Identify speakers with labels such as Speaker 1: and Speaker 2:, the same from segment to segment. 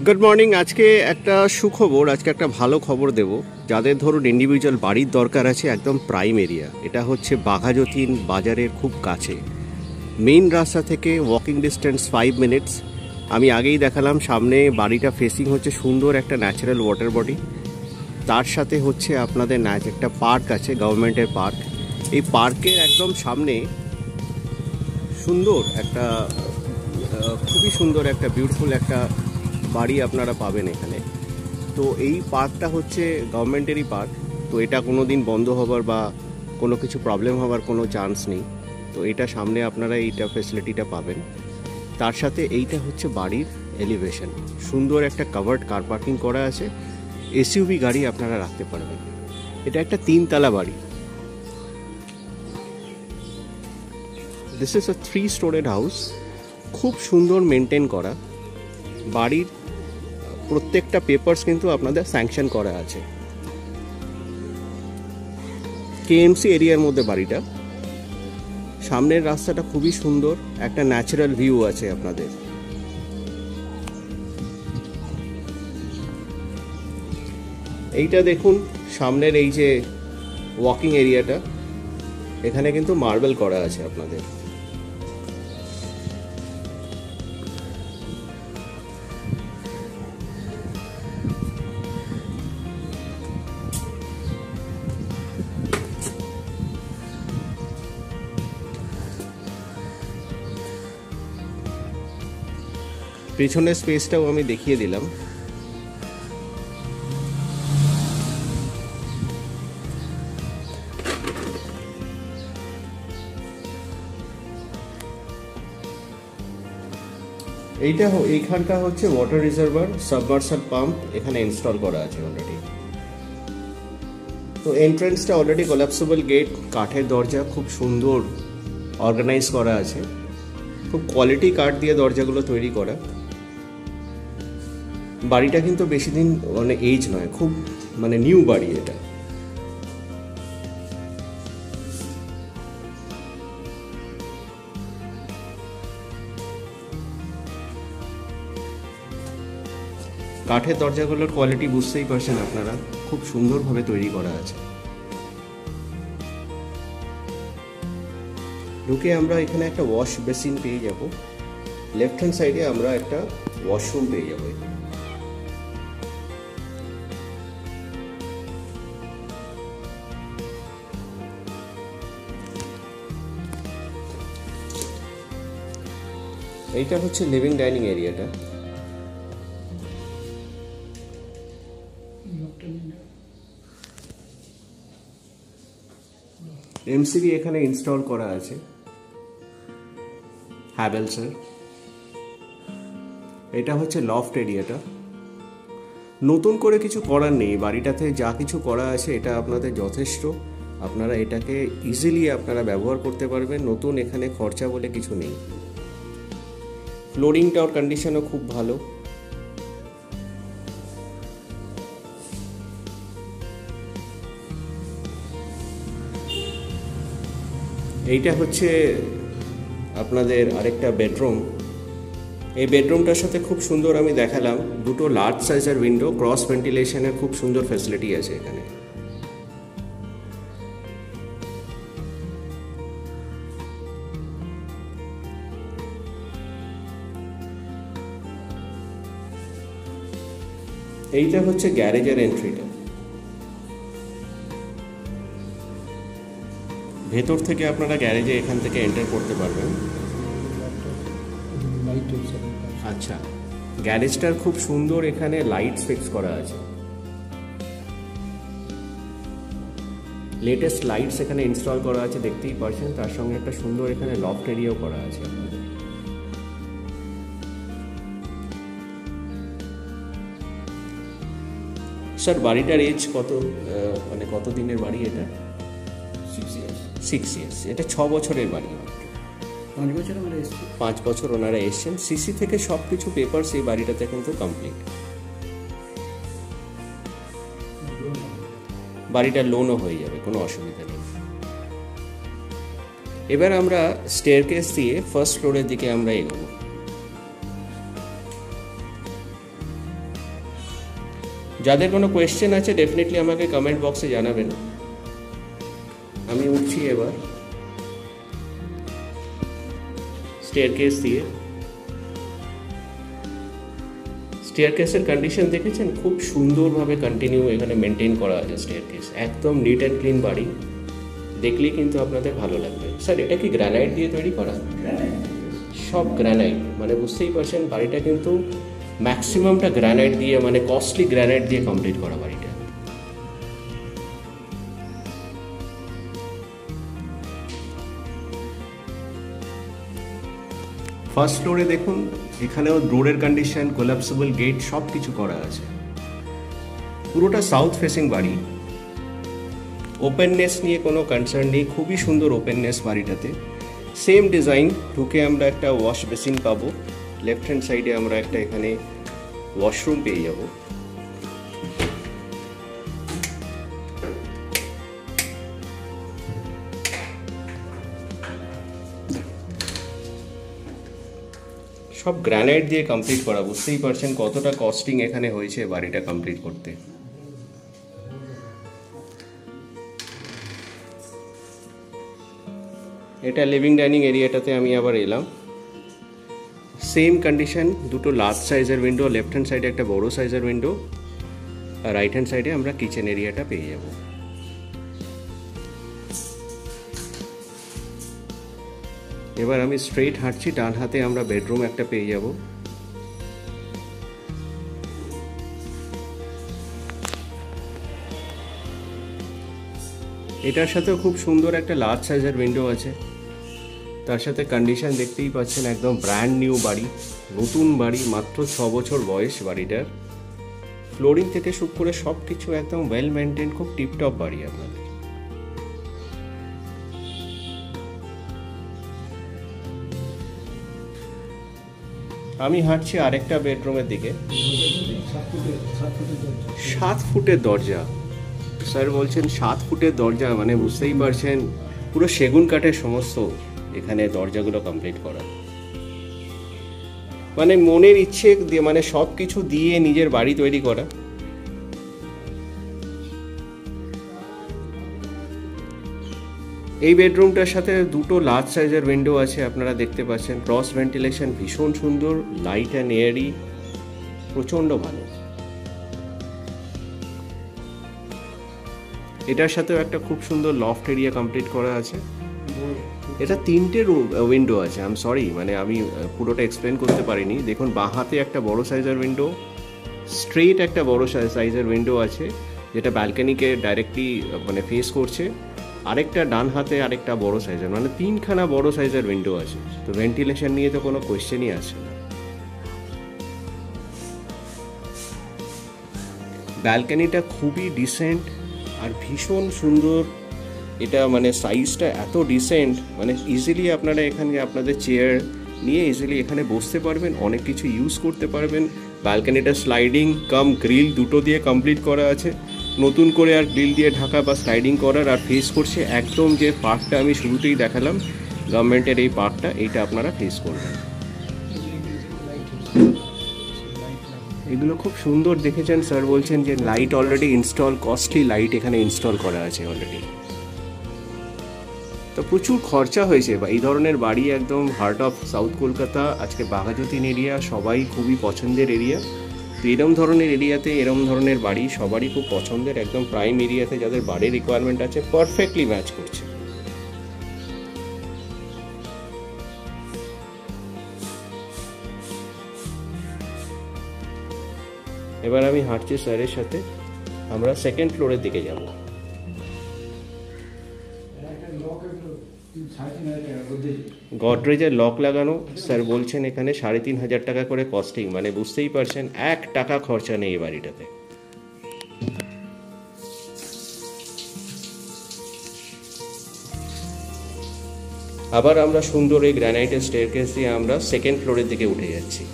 Speaker 1: Good morning. আজকে একটা সুখবর, আজকে একটা ভালো খবর দেব। যাদের ধরুন ইন্ডিভিজুয়াল বাড়ির দরকার আছে, একদম প্রাইম এরিয়া, এটা হচ্ছে বাঘাযতীন বাজারের খুব কাছে, মেইন রাস্তা থেকে ওয়াকিং ডিস্টেন্স 5 মিনিটস। আমি আগেই দেখালাম, সামনে বাড়িটা ফেসিং হচ্ছে সুন্দর একটা ন্যাচারাল ওয়াটার বডি, তার সাথে হচ্ছে আপনাদের একটা পার্ক আছে, গভর্নমেন্টের পার্ক। এই পার্কের একদম সামনে সুন্দর একটা খুবই সুন্দর একটা বিউটিফুল একটা বাড়ি আপনারা পাবেন এখানে। তো এই পার্কটা হচ্ছে গভর্নমেন্টেরই পার্ক, তো এটা কোনো দিন বন্ধ হবার বা কোনো কিছু প্রবলেম হবার কোনো চান্স নেই। তো এটা সামনে আপনারা এইটা ফেসিলিটিটা পাবেন। তার সাথে এইটা হচ্ছে বাড়ির এলিভেশন, সুন্দর একটা কাভার্ড কার পার্কিং করা আছে, এসইউভি গাড়ি আপনারা রাখতে পারবেন। এটা একটা 3 তলা বাড়ি। This is a 3 storeyed house, খুব সুন্দর মেনটেন করা। বাড়ির প্রত্যেকটা পেপারস কিন্তু আপনাদের স্যাংশন করা আছে। কেএমসি এরিয়ার মধ্যে বাড়িটা, সামনের রাস্তাটা খুবই সুন্দর, একটা ন্যাচারাল ভিউ আছে আপনাদের। এইটা দেখুন সামনের এই যে ওয়াকিং এরিয়াটা, এখানে কিন্তু মার্বেল করা আছে আপনাদের। পেছনের স্পেসটাও আমি দেখিয়ে দিলাম। এইখানটা হচ্ছে ওয়াটার রিজার্ভার, সাবমার্সাল পাম্প এখানে ইনস্টল করা আছে অলরেডি। তো এন্ট্রান্সটা অলরেডি কোলাপসেবল গেট, কাঠের দরজা, খুব সুন্দর অর্গানাইজ করা আছে, খুব কোয়ালিটি কাঠ দিয়ে দরজাগুলো তৈরি করা। বাড়িটা কিন্তু বেশি দিন এজ নয়, খুব নিউ বাড়ি এটা। কাঠের দরজাগুলোর কোয়ালিটি বুঝতেই পারছেন আপনারা, খুব সুন্দরভাবে তৈরি করা আছে। ঢুকে আমরা এখানে একটা ওয়াশ বেসিন পেয়ে যাব, লেফট হ্যান্ড সাইডে আমরা একটা ওয়াশরুম পেয়ে যাব। এইটা হচ্ছে লিভিং ডাইনিং এরিয়াটা। এমসিবি এখানে ইনস্টল করা আছে, হ্যাভেলসের। এটা হচ্ছে লফট এরিয়াটা। নতুন করে কিছু করার নেই, বাড়িটাতে যা কিছু করা আছে এটা আপনাদের যথেষ্ট। আপনারা এটাকে ইজিলি আপনারা ব্যবহার করতে পারবেন, নতুন এখানে খরচা বলে কিছু নেই। ফ্লোরিংটার কন্ডিশনও খুব ভালো। এইটা হচ্ছে আপনাদের আরেকটা বেডরুম। এই বেডরুমটার সাথে খুব সুন্দর আমি দেখালাম, দুটো লার্জ সাইজের উইন্ডো, ক্রস ভেন্টিলেশনের খুব সুন্দর ফ্যাসিলিটি আছে এখানে। এইটা হচ্ছে গ্যারেজের এন্ট্রিটা। ভেতর থেকে আপনারা গ্যারেজে এখান থেকে এন্টার করতে পারবেন। আচ্ছা, গ্যারেজটার খুব সুন্দর এখানে লাইটস ফিক্স করা আছে, লেটেস্ট লাইটস এখানে ইনস্টল করা আছে, দেখতেই পাচ্ছেন। তার সঙ্গে একটা সুন্দর এখানে লফট এরিয়াও করা আছে। স্যার বাড়িটার এজ কত, কত দিনের বাড়ি এটা? 6 ইয়ার্স। এটা 6 বছরের বাড়ি। 5 বছর ওনারা এসছেন। সিসি থেকে সব কিছু পেপারস এই বাড়িটাতে কিন্তু কমপ্লিট। বাড়িটার লোনও হয়ে যাবে, কোনো অসুবিধা নেই। এবার আমরা স্টেয়ারকেস দিয়ে ফার্স্ট ফ্লোরের দিকে আমরা এগোবো। যাদের কোনো কোয়েশ্চেন আছে ডেফিনেটলি আমাকে কমেন্ট বক্সে জানাবেন। আমি উঠছি এবার স্টেয়ারকেস দিয়ে। স্টেয়ারকেসের কন্ডিশন দেখেছেন, খুব সুন্দরভাবে কন্টিনিউ এখানে মেনটেন করা আছে স্টেয়ারকেস, একদম নিট অ্যান্ড ক্লিন বাড়ি, দেখলেই কিন্তু আপনাদের ভালো লাগবে। স্যার এটা কি গ্রানাইট দিয়ে তৈরি করা? সব গ্রানাইট, মানে বুঝতেই পারছেন বাড়িটা কিন্তু ম্যাক্সিমামটা গ্রানাইট দিয়ে, মানে কস্টলি গ্রানাইট দিয়ে কমপ্লিট করা বাড়িটা। ফার্স্ট ফ্লোরে দেখুন, এখানেও ডোরের কন্ডিশন, কোলাপসেবল গেট সব কিছু করা আছে। পুরোটা সাউথ ফেসিং বাড়ি, ওপেননেস নিয়ে কোনো কনসার্ন নেই, খুবই সুন্দর ওপেননেস বাড়িটাতে। সেম ডিজাইন, ঢুকে আমরা একটা ওয়াশ বেসিন পাবো, লেফট হ্যান্ড সাইডে আমরা একটা এখানে ওয়াশরুম পেয়ে যাব। সব গ্রানাইট দিয়ে কমপ্লিট করা, বুঝতেই পারছেন কতটা কস্টিং এখানে হয়েছে বাড়িটা কমপ্লিট করতে। এটা লিভিং ডাইনিং এরিয়াটাতে আমি আবার এলাম। সেম কন্ডিশন, দুটো লার্জ সাইজের উইন্ডো, লেফট হ্যান্ড সাইডে একটা বড় সাইজের উইন্ডো, আর রাইট হ্যান্ড সাইডে আমরা কিচেন এরিয়াটা পেয়ে যাব। এবার আমি স্ট্রেট হাঁটছি, ডান হাতে আমরা বেডরুম একটা পেয়ে যাব। এটার সাথেও খুব সুন্দর একটা লার্জ সাইজের উইন্ডো আছে, তার সাথে কন্ডিশন দেখতেই পাচ্ছেন একদম ব্র্যান্ড নিউ বাড়ি, নতুন বাড়ি, মাত্র 6 বছর বয়স বাড়িটার। ফ্লোরিং থেকে শুরু করে সব কিছু একদম ওয়েল মেনটেন, খুব টিপটপ বাড়ি আপনাদের। আমি হাঁটছি আরেকটা বেডরুমের দিকে। 7 ফুটের দরজা, স্যার বলছেন 7 ফুটের দরজা, মানে বুঝতেই পারছেন পুরো সেগুন কাঠের সমস্ত এখানে দরজাগুলো কমপ্লিট করা, মানে মনের ইচ্ছে দিয়ে, মানে সব কিছু দিয়ে নিজের বাড়ি তৈরি করা। এই বেডরুমটার সাথে দুটো লার্জ সাইজের উইন্ডো আছে, আপনারা দেখতে পাচ্ছেন, ক্রস ভেন্টিলেশন ভীষণ সুন্দর, লাইট অ্যান্ড এয়ারি প্রচণ্ড ভালো। এটার সাথেও একটা খুব সুন্দর লফট এরিয়া কমপ্লিট করা আছে। এটা 3টে উইন্ডো আছে, আই এম সরি, মানে আমি পুরোটা এক্সপ্লেন করতে পারিনি। দেখুন বাঁ হাতে একটা বড় সাইজের উইন্ডো, স্ট্রেট একটা বড় সাইজের উইন্ডো আছে যেটা ব্যালকনিকে ডাইরেক্টলি মানে ফেস করছে, আরেকটা ডান হাতে আরেকটা বড় সাইজের, মানে 3খানা বড় সাইজের উইন্ডো আছে। তো ভেন্টিলেশন নিয়ে তো কোনো কোয়েশ্চেনই আসে না। ব্যালকনিটা খুবই ডিসেন্ট আর ভীষণ সুন্দর। এটা মানে সাইজটা এত ডিসেন্ট, মানে ইজিলি আপনারা এখানে আপনাদের চেয়ার নিয়ে ইজিলি এখানে বসতে পারবেন, অনেক কিছু ইউজ করতে পারবেন। ব্যালকনিটা স্লাইডিং কাম গ্রিল দুটো দিয়ে কমপ্লিট করা আছে, নতুন করে আর গ্রিল দিয়ে ঢাকা বা স্লাইডিং করার, আর ফেস করছে একদম যে পার্কটা আমি শুরুতেই দেখালাম গভর্নমেন্টের এই পার্কটা, এইটা আপনারা ফেস করবেন। এগুলো খুব সুন্দর দেখেছেন, স্যার বলছেন যে light already install, costly light এখানে ইনস্টল করা আছে অলরেডি। তো প্রচুর খরচা হয়েছে, বা এই ধরনের বাড়ি একদম হার্ট অফ সাউথ কলকাতা, আজকে বাঘাযতীন এরিয়া সবাই খুবই পছন্দের এরিয়া। তো এরম ধরনের এরিয়াতে এরম ধরনের বাড়ি সবারই খুব পছন্দের, একদম প্রাইম এরিয়াতে যাদের বাড়ির রিকোয়ারমেন্ট আছে পারফেক্টলি ম্যাচ করছে। এবার আমি হাঁটছি স্যারের সাথে, আমরা সেকেন্ড ফ্লোরের দিকে যাব। গডরেজের লক লাগানো, স্যার বলছেন এখানে 3,500 টাকা করে কস্টিং, মানে বুঝতেই পারছেন 1 টাকা খরচা নেই এই বাড়িটাতে। আবার আমরা সুন্দর এই গ্রানাইটের স্টেয়ারকেস দিয়ে আমরা সেকেন্ড ফ্লোরের দিকে উঠে যাচ্ছি।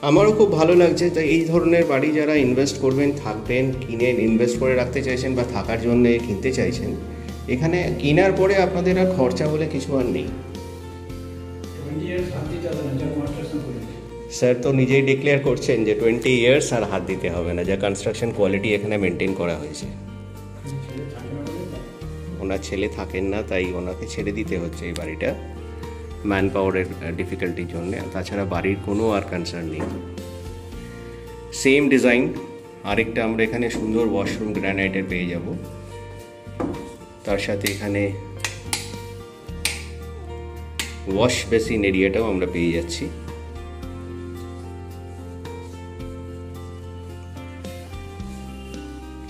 Speaker 1: আমারও খুব ভালো লাগছে। তাই এই ধরনের বাড়ি যারা ইনভেস্ট করবেন, থাকবেন, কিনে ইনভেস্ট করে রাখতে চাইছেন বা থাকার জন্য কিনতে চাইছেন, এখানে কেনার পরে আপনাদের আর খরচা বলে কিছু আর নেই। স্যার তো নিজেই ডিক্লেয়ার করছেন যে 20 ইয়ার্স আর হাত দিতে হবে না, যা কনস্ট্রাকশন কোয়ালিটি এখানে মেনটেন করা হয়েছে। ওনার ছেলে থাকেন না, তাই ওনাকে ছেড়ে দিতে হচ্ছে এই বাড়িটা ম্যান পাওয়ারের ডিফিকাল্টির জন্য। তাছাড়া বাড়ির কোনো আর কনসার্ন নেই। সেম ডিজাইন আরেকটা আমরা এখানে সুন্দর ওয়াশরুম গ্রানাইটের পেয়ে যাব, তার সাথে এখানে ওয়াশ বেসিন এরিয়াটাও আমরা পেয়ে যাচ্ছি।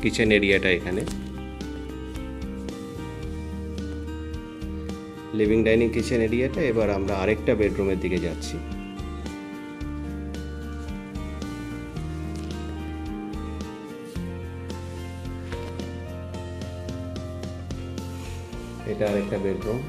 Speaker 1: কিচেন এরিয়াটা এখানে, লিভিং ডাইনিং কিচেন এরিয়াটা। এবার আমরা আরেকটা বেডরুমের দিকে যাচ্ছি। এটা আরেকটা বেডরুম।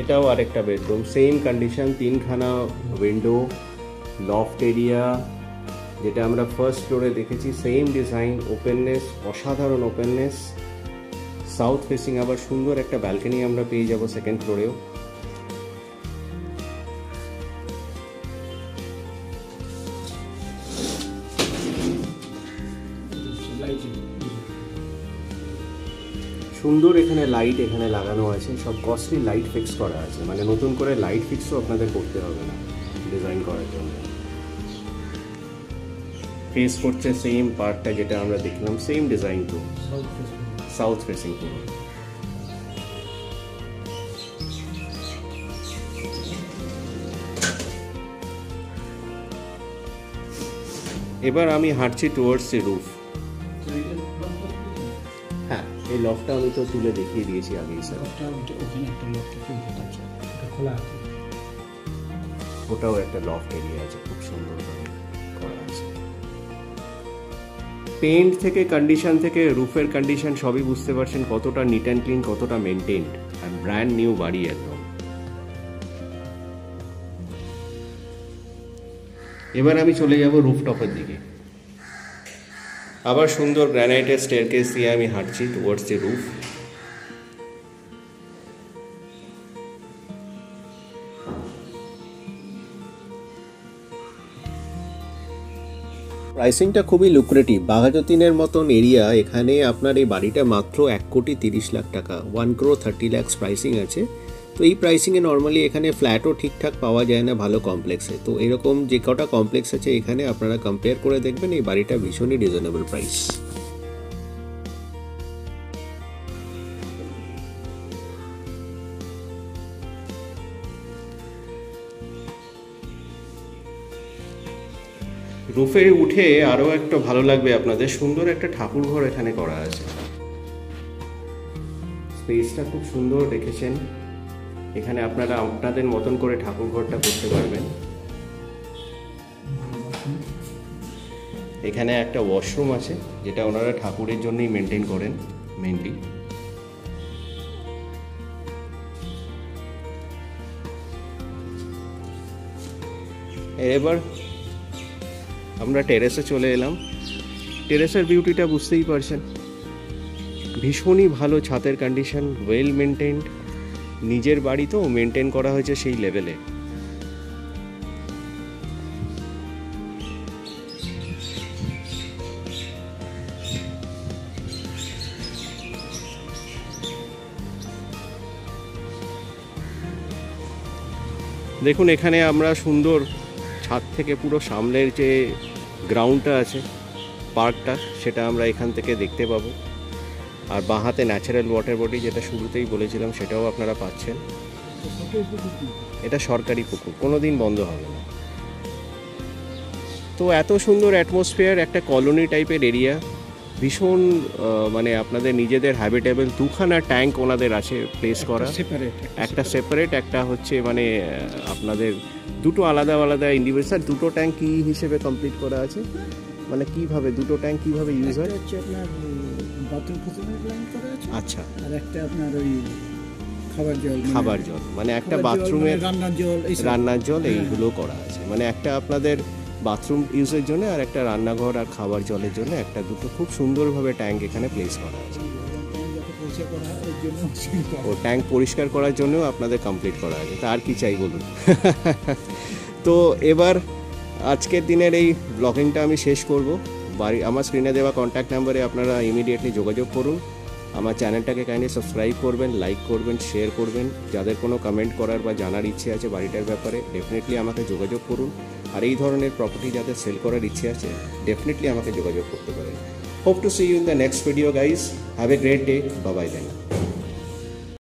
Speaker 1: এটাও আরেকটা বেডরুম, সেম কন্ডিশন, 3খানা উইন্ডো, লফট এরিয়া, যেটা আমরা ফার্স্ট ফ্লোরে দেখেছি। সেম ডিজাইন, ওপেননেস, অসাধারণ ওপেননেস, সাউথ ফেসিং। আবার সুন্দর একটা ব্যালকনি আমরা পেয়ে যাব সেকেন্ড ফ্লোরেও। সুন্দর এখানে লাইট এখানে লাগানো আছে, সব কস্টলি লাইট ফিক্স করা আছে, মানে নতুন করে লাইট ফিক্সও আপনাদের করতে হবে না ডিজাইন করার জন্য। ফেস করছে সেম পার্টটা যেটা আমরা দেখলাম, সেম ডিজাইন তো সাউথ ফেসিং পুরো। এবার আমি হাঁটছি টুয়ার্ডস দ্য রুফ। হ্যাঁ, এই লফটটা আমি তো তুলে দেখিয়ে দিয়েছি আগেই স্যার। ওটাও একটা লফট এরিয়া আছে, খুব সুন্দর করা আছে। পেইন্ট থেকে কন্ডিশন থেকে রুফের কন্ডিশন সবই বুঝতে পারছেন কতটা নিট অ্যান্ড ক্লিন, কতটা মেনটেন্ড, আর ব্র্যান্ড নিউ বাড়ি একদম। এবার আমি চলে যাব রুফটপের দিকে। আবার সুন্দর গ্রানাইটের স্টেয়ারকেস দিয়ে আমি হাঁটছি টুয়ার্ডস দ্য রুফ। প্রাইসিংটা খুবই লুক্রেটিভ। বাঘাযতীনের মতন এরিয়া, এখানে আপনার এই বাড়িটা মাত্র 1,30,00,000 টাকা, 1,30,00,000 প্রাইসিং আছে। তো এই প্রাইসিংয়ে নর্মালি এখানে ফ্ল্যাটও ঠিকঠাক পাওয়া যায় না ভালো কমপ্লেক্সে। তো এরকম যে কটা কমপ্লেক্স আছে এখানে আপনারা কম্পেয়ার করে দেখবেন, এই বাড়িটা ভীষণই রিজনেবল প্রাইস। রুফে উঠে আরও একটা ভালো লাগবে আপনাদের, সুন্দর একটা ঠাকুর ঘর এখানে করা আছে। স্পেসটা খুব সুন্দর রেখেছেন, এখানে আপনারা আপনাদের মতন করে ঠাকুর ঘরটা করতে পারবেন। এখানে একটা ওয়াশরুম আছে যেটা ওনারা ঠাকুরের জন্যই মেনটেন করেন মেনলি। এবার আমরা টেরেসে চলে এলাম। টেরেসের বিউটিটা বুঝতেই পারছেন, ভীষণই ভালো ছাদের কন্ডিশন, ওয়েল মেনটেন্ড। নিজের বাড়ি তো মেনটেন করা হয়েছে সেই লেভেলে। দেখুন এখানে আমরা সুন্দর ছাদ থেকে পুরো সামনের যে গ্রাউন্ডটা আছে পার্কটা, সেটা আমরা এখান থেকে দেখতে পাবো। আর বাঁ হাতে ন্যাচারাল ওয়াটার বডি, যেটা শুরুতেই বলেছিলাম, সেটাও আপনারা পাচ্ছেন। এটা সরকারি পুকুর, কোনো দিন বন্ধ হবে না। তো এত সুন্দর অ্যাটমসফিয়ার, একটা কলোনি টাইপের এরিয়া, ভীষণ মানে আপনাদের নিজেদের হ্যাবিটেবল। 2খানা ট্যাঙ্ক ওনাদের আছে প্লেস করা, একটা সেপারেট, একটা হচ্ছে মানে আপনাদের দুটো আলাদা আলাদা ইন্ডিভিজুয়াল। দুটো ট্যাঙ্ক কী হিসেবে কমপ্লিট করা আছে, মানে কিভাবে দুটো ট্যাঙ্ক কিভাবে ইউজ হয়? আচ্ছা, আর একটা আপনার ওই খাবার জল মানে একটা বাথরুমের রান্নার জল এইগুলো করা আছে। মানে একটা আপনাদের বাথরুম ইউজের জন্য আর একটা রান্নাঘর আর খাবার জলের জন্য একটা দুটো খুব সুন্দরভাবে ট্যাঙ্ক এখানে প্লেস করা আছে। ও ট্যাঙ্ক পরিষ্কার করার জন্যও আপনাদের কমপ্লিট করা আছে, তা আর কি চাই বলুন। তো এবার আজকের দিনের এই ব্লগিংটা আমি শেষ করব। আমার স্ক্রিনে দেওয়া কন্ট্যাক্ট নাম্বারে আপনারা ইমিডিয়েটলি যোগাযোগ করুন। আমার চ্যানেলটাকে কাইন্ডলি সাবস্ক্রাইব করবেন, লাইক করবেন, শেয়ার করবেন। যাদের কোনো কমেন্ট করার বা জানার ইচ্ছে আছে বাড়িটার ব্যাপারে ডেফিনেটলি আমাকে যোগাযোগ করুন। আর এই ধরনের প্রপার্টি যাদের সেল করার ইচ্ছে আছে ডেফিনেটলি আমাকে যোগাযোগ করতে পারেন। Hope to see you in the next video guys. Have a great day. Bye bye then.